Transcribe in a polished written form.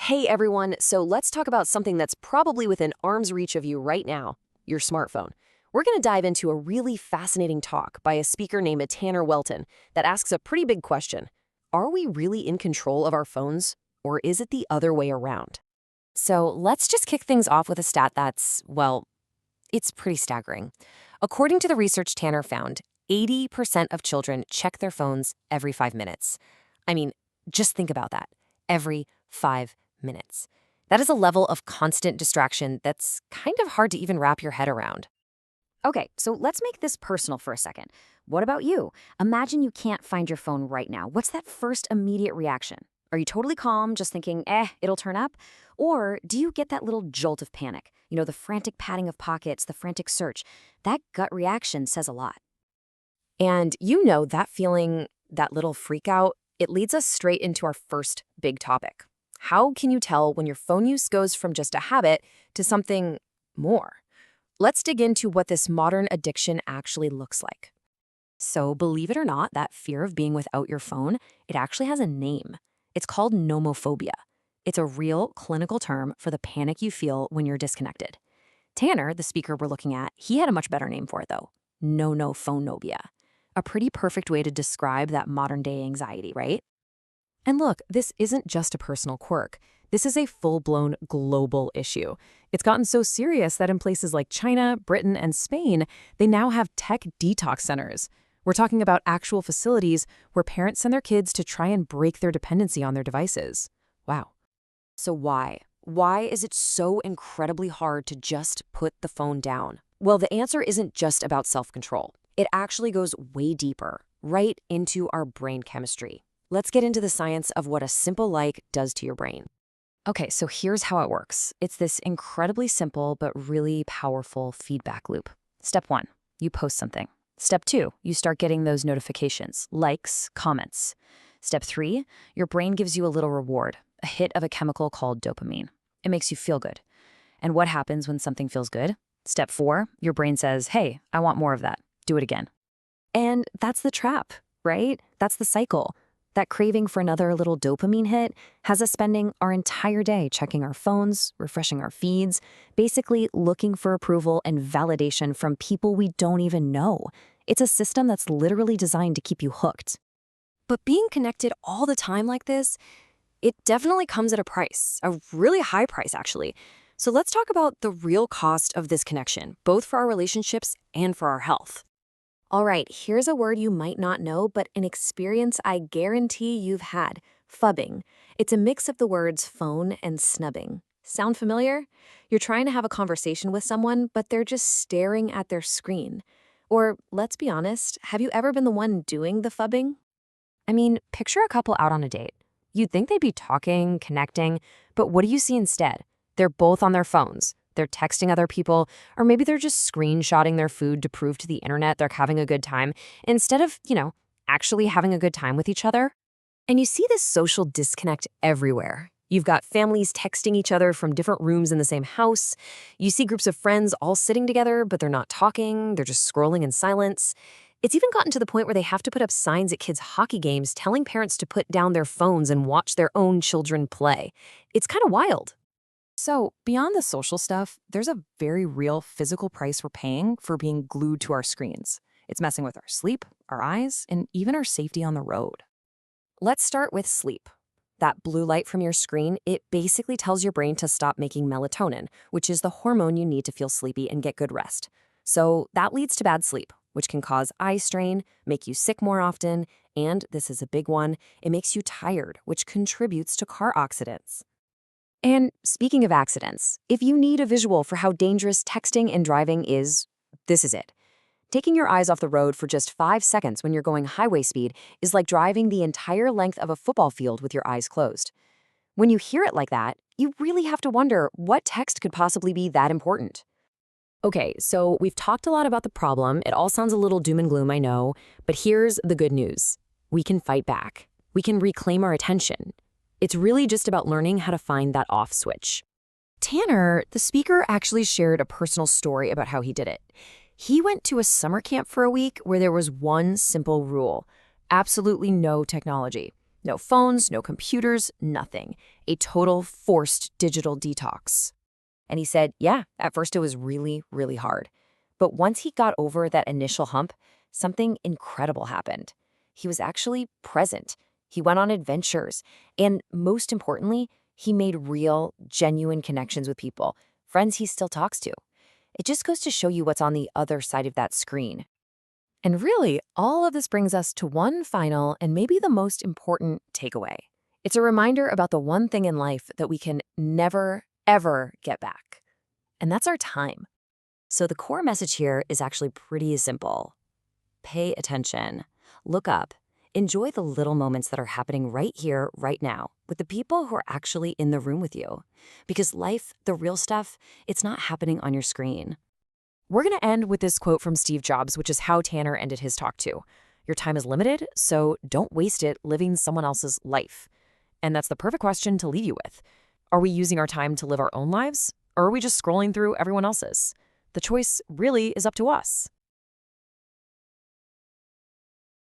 Hey everyone, so let's talk about something that's probably within arm's reach of you right now, your smartphone. We're going to dive into a really fascinating talk by a speaker named Tanner Welton that asks a pretty big question. Are we really in control of our phones, or is it the other way around? So let's just kick things off with a stat that's, well, it's pretty staggering. According to the research Tanner found, 80% of children check their phones every 5 minutes. I mean, just think about that. Every 5 minutes. That is a level of constant distraction that's kind of hard to even wrap your head around. Okay, so let's make this personal for a second. What about you? Imagine you can't find your phone right now. What's that first immediate reaction? Are you totally calm, just thinking, it'll turn up? Or do you get that little jolt of panic? You know, the frantic patting of pockets, the frantic search. That gut reaction says a lot. And you know that feeling, that little freak out, it leads us straight into our first big topic. How can you tell when your phone use goes from just a habit to something more? Let's dig into what this modern addiction actually looks like. So, believe it or not, that fear of being without your phone, it actually has a name. It's called nomophobia. It's a real clinical term for the panic you feel when you're disconnected. Tanner, the speaker we're looking at, he had a much better name for it, though. Nomophobia. A pretty perfect way to describe that modern-day anxiety, right? And look, this isn't just a personal quirk. This is a full-blown global issue. It's gotten so serious that in places like China, Britain, and Spain, they now have tech detox centers. We're talking about actual facilities where parents send their kids to try and break their dependency on their devices. Wow. So why? Why is it so incredibly hard to just put the phone down? Well, the answer isn't just about self-control. It actually goes way deeper, right into our brain chemistry. Let's get into the science of what a simple like does to your brain. Okay, so here's how it works. It's this incredibly simple but really powerful feedback loop. Step 1, you post something. Step 2, you start getting those notifications, likes, comments. Step 3, your brain gives you a little reward, a hit of a chemical called dopamine. It makes you feel good. And what happens when something feels good? Step 4, your brain says, hey, I want more of that. Do it again. And that's the trap, right? That's the cycle. That craving for another little dopamine hit has us spending our entire day checking our phones, refreshing our feeds, basically looking for approval and validation from people we don't even know. It's a system that's literally designed to keep you hooked. But being connected all the time like this, it definitely comes at a price, a really high price actually. So let's talk about the real cost of this connection, both for our relationships and for our health. All right, here's a word you might not know, but an experience I guarantee you've had, phubbing. It's a mix of the words phone and snubbing. Sound familiar? You're trying to have a conversation with someone, but they're just staring at their screen. Or, let's be honest, have you ever been the one doing the phubbing? I mean, picture a couple out on a date. You'd think they'd be talking, connecting, but what do you see instead? They're both on their phones. They're texting other people, or maybe they're just screenshotting their food to prove to the internet they're having a good time, instead of, actually having a good time with each other. And you see this social disconnect everywhere. You've got families texting each other from different rooms in the same house. You see groups of friends all sitting together, but they're not talking. They're just scrolling in silence. It's even gotten to the point where they have to put up signs at kids' hockey games telling parents to put down their phones and watch their own children play. It's kind of wild. So, beyond the social stuff, there's a very real physical price we're paying for being glued to our screens. It's messing with our sleep, our eyes, and even our safety on the road. Let's start with sleep. That blue light from your screen, it basically tells your brain to stop making melatonin, which is the hormone you need to feel sleepy and get good rest. So that leads to bad sleep, which can cause eye strain, make you sick more often, and, this is a big one, it makes you tired, which contributes to car accidents. And speaking of accidents, if you need a visual for how dangerous texting and driving is, this is it. Taking your eyes off the road for just 5 seconds when you're going highway speed is like driving the entire length of a football field with your eyes closed. When you hear it like that, you really have to wonder what text could possibly be that important. Okay, so we've talked a lot about the problem. It all sounds a little doom and gloom, I know, but here's the good news. We can fight back. We can reclaim our attention. It's really just about learning how to find that off switch. Tanner, the speaker, actually shared a personal story about how he did it. He went to a summer camp for a week where there was one simple rule: absolutely no technology. No phones, no computers, nothing. A total forced digital detox. And he said, yeah, at first it was really, really hard. But once he got over that initial hump, something incredible happened. He was actually present. He went on adventures. And most importantly, he made real, genuine connections with people, friends he still talks to. It just goes to show you what's on the other side of that screen. And really, all of this brings us to one final and maybe the most important takeaway. It's a reminder about the one thing in life that we can never, ever get back. And that's our time. So the core message here is actually pretty simple. Pay attention. Look up. Enjoy the little moments that are happening right here, right now, with the people who are actually in the room with you. Because life, the real stuff, it's not happening on your screen. We're going to end with this quote from Steve Jobs, which is how Tanner ended his talk too. Your time is limited, so don't waste it living someone else's life. And that's the perfect question to leave you with. Are we using our time to live our own lives, or are we just scrolling through everyone else's? The choice really is up to us.